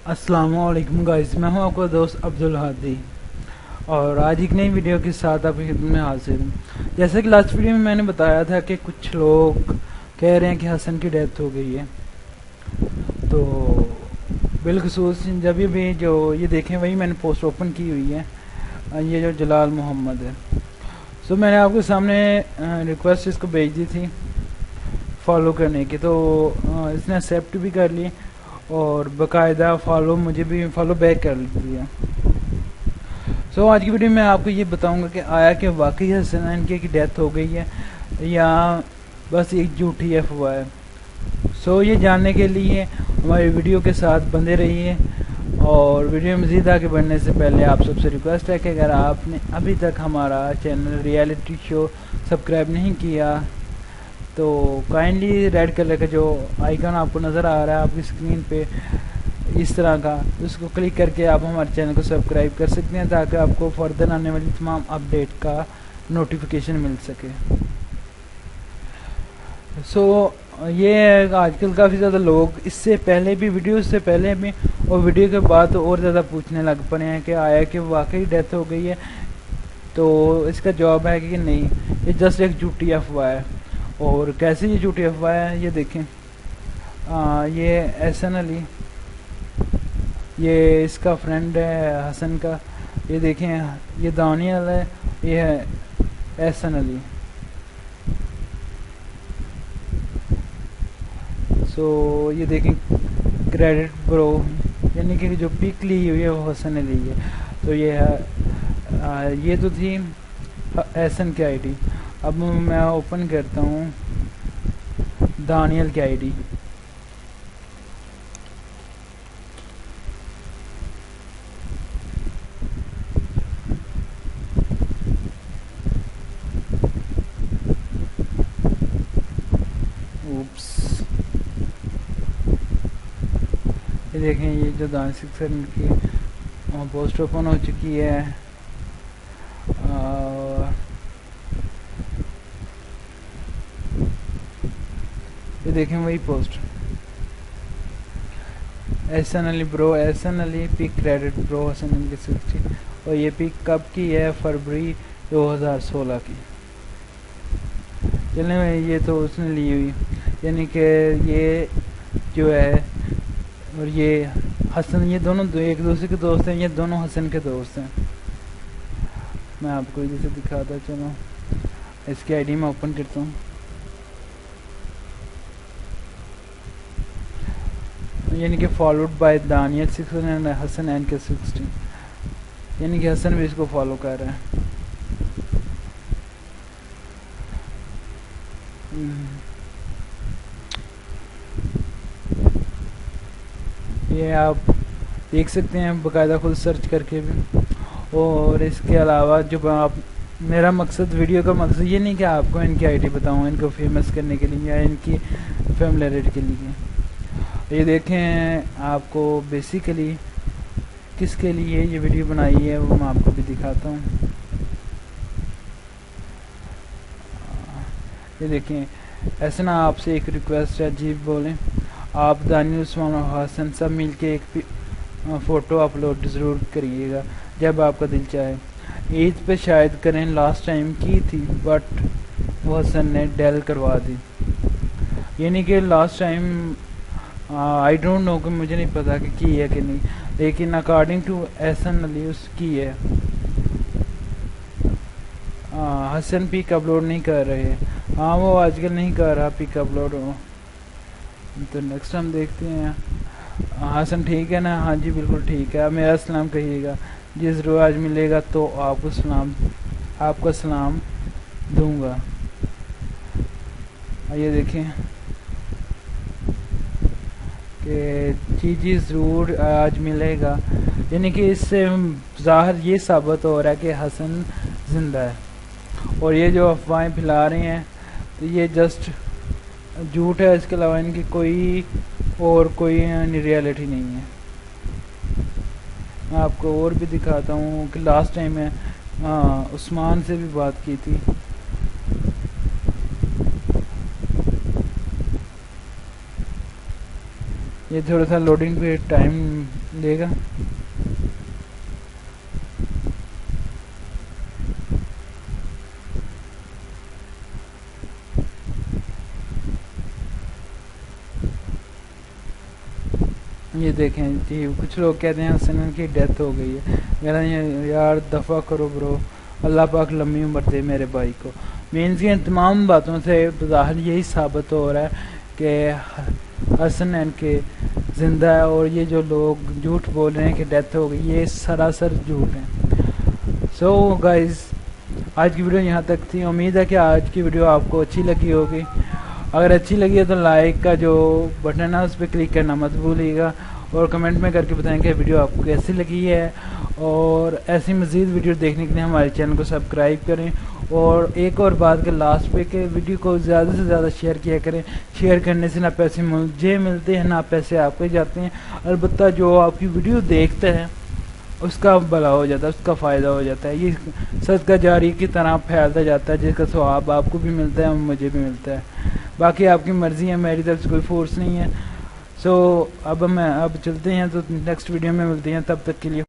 अस्सलाम वालेकुम गाइस, मैं हूं आपका दोस्त अब्दुल हादी और आज एक नई वीडियो के साथ आपकी खिदमत में हाजिर हूं। जैसे कि लास्ट वीडियो में मैंने बताया था कि कुछ लोग कह रहे हैं कि हसन की डेथ हो गई है, तो बिलखसूस जब भी जो ये देखें वही मैंने पोस्ट ओपन की हुई है, ये जो जलाल मोहम्मद है। सो मैंने आपके सामने रिक्वेस्ट इसको भेज दी थी फॉलो करने की, तो इसने एक्सेप्ट भी कर ली और बाकायदा मुझे भी फॉलो बैक कर लिया। सो आज की वीडियो में आपको ये बताऊंगा कि आया कि वाकई हसन की डेथ हो गई है या बस एक झूठी अफवाह है। सो ये जानने के लिए हमारी वीडियो के साथ बंधे रहिए। और वीडियो में मज़ीद आगे बढ़ने से पहले आप सबसे रिक्वेस्ट है कि अगर आपने अभी तक हमारा चैनल रियलिटी शो सब्सक्राइब नहीं किया तो काइंडली रेड कलर का जो आइकन आपको नज़र आ रहा है आपकी स्क्रीन पे इस तरह का, उसको क्लिक करके आप हमारे चैनल को सब्सक्राइब कर सकते हैं ताकि आपको फर्दर आने वाली तमाम अपडेट का नोटिफिकेशन मिल सके। सो ये आजकल काफ़ी ज़्यादा लोग इससे पहले भी, वीडियो से पहले भी और वीडियो के बाद तो और ज़्यादा पूछने लग पड़े हैं कि आया कि वाकई डेथ हो गई है। तो इसका जवाब है कि नहीं, ये जस्ट एक झूठी अफवाह है। और कैसे ये झूठी अफवाह है ये देखें। ये एहसन अली, ये इसका फ्रेंड है हसन का। ये देखें, ये दानियल है, ये है एहसन अली। सो ये देखें क्रेडिट ब्रो, यानी कि जो पिक ली हुई है वो हसन अली है। तो ये है, ये तो थी एहसन की आईडी। अब मैं ओपन करता हूँ दानियल की आईडी। उप्स, ये देखें, ये जो दानियल सिक्सर की पोस्ट ओपन हो चुकी है। ये देखें वही post, Ehsan Ali bro, Ehsan Ali pic credit bro Hasan Ali 60। और ये पिक कब की है? फरवरी 2016 की। चलने में ये तो उसने ली हुई, यानी कि ये जो है और ये हसन, ये दोनों एक दूसरे के दोस्त हैं। ये दोनों हसन के दोस्त हैं। मैं आपको जैसे दिखाता, चलो इसकी आईडी में ओपन करता हूँ। यानी कि followed by Danial 6 and Hasan एन के 16, यानी कि हसन भी इसको फॉलो कर रहा है। ये आप देख सकते हैं बाकायदा खुद सर्च करके भी। और इसके अलावा जो आप, मेरा मकसद, वीडियो का मकसद ये नहीं कि आपको इनकी आईडी बताऊँ इनको फेमस करने के लिए या इनकी फेमलियरिटी के लिए। ये देखें, आपको बेसिकली किसके लिए ये वीडियो बनाई है वो मैं आपको भी दिखाता हूँ। ये देखें, ऐसे ना आपसे एक रिक्वेस्ट है, जी बोलें। आप दानियल उस्मान और हसन सब मिलके एक फ़ोटो अपलोड ज़रूर करिएगा जब आपका दिल चाहे। ईद पे शायद करें, लास्ट टाइम की थी बट वो हसन ने डेल करवा दी। यानी कि last time I don't know, कि मुझे नहीं पता कि की है कि नहीं, लेकिन अकॉर्डिंग टू एहसन अली उसकी है। हसन पिक अपलोड नहीं कर रहे। हाँ, वो आजकल नहीं कर रहा पिक अपलोड। तो नेक्स्ट हम देखते हैं। हसन ठीक है ना? हाँ जी बिल्कुल ठीक है। आप मेरा सलाम कहिएगा, जी ज़रूर, आज मिलेगा तो आपको सलाम दूंगा। ये देखें कि जी ज़रूर आज मिलेगा, यानी कि इससे ज़ाहिर ये साबित हो रहा है कि हसन ज़िंदा है। और ये जो अफवाहें फैला रहे हैं तो ये जस्ट झूठ है, इसके अलावा इनकी कोई रियलिटी नहीं है। मैं आपको और भी दिखाता हूँ कि लास्ट टाइम मैं उस्मान से भी बात की थी। یہ تھوڑا سا لوڈنگ پہ ٹائم لے گا. یہ دیکھیں جی کچھ لوگ کہتے ہیں حسن کی ڈیتھ ہو گئی ہے. میرا یار دفع کرو برو, اللہ پاک لمبی عمر دے میرے بھائی کو. مینس کی ان تمام باتوں سے بظاہر یہی ثابت ہو رہا ہے کہ حسن ان کے زندہ ہے, اور یہ جو لوگ جھوٹ بول رہے ہیں کہ ڈیتھ ہو گئی, یہ سراسر جھوٹ ہیں. سو گائز آج کی ویڈیو یہاں تک تھی. امید ہے کہ آج کی ویڈیو آپ کو اچھی لگی ہوگی. اگر اچھی لگی ہے تو لائک کا جو بٹن ہے اس پہ کلک کرنا مت بھولیے گا, اور کمنٹ میں کر کے بتائیں کہ ویڈیو آپ کو کیسی لگی ہے. اور ایسی مزید ویڈیو دیکھنے کے لیے ہمارے چینل کو سبسکرائب کریں. اور ایک اور بات کہ لاسٹ پہ کہ ویڈیو کو زیادہ سے زیادہ شیئر کیا کریں. شیئر کرنے سے نہ پیسے مجھے ملتے ہیں نہ پیسے آپ کو جاتے ہیں, البتہ جو آپ کی ویڈیو دیکھتے ہیں اس کا بھلا ہو جاتا ہے, اس کا فائدہ ہو جاتا ہے. یہ صدقہ جاری کی طرح پھیلتا جاتا ہے, جس کا ثواب آپ کو بھی ملتا ہے اور مجھے بھی ملتا ہے. باقی آپ کی مرضی ہے, میری طرف سے کوئی فورس نہیں ہے. سو اب چلتے ہیں, تو نیکسٹ ویڈیو میں ملتے ہیں, تب تک کے لیے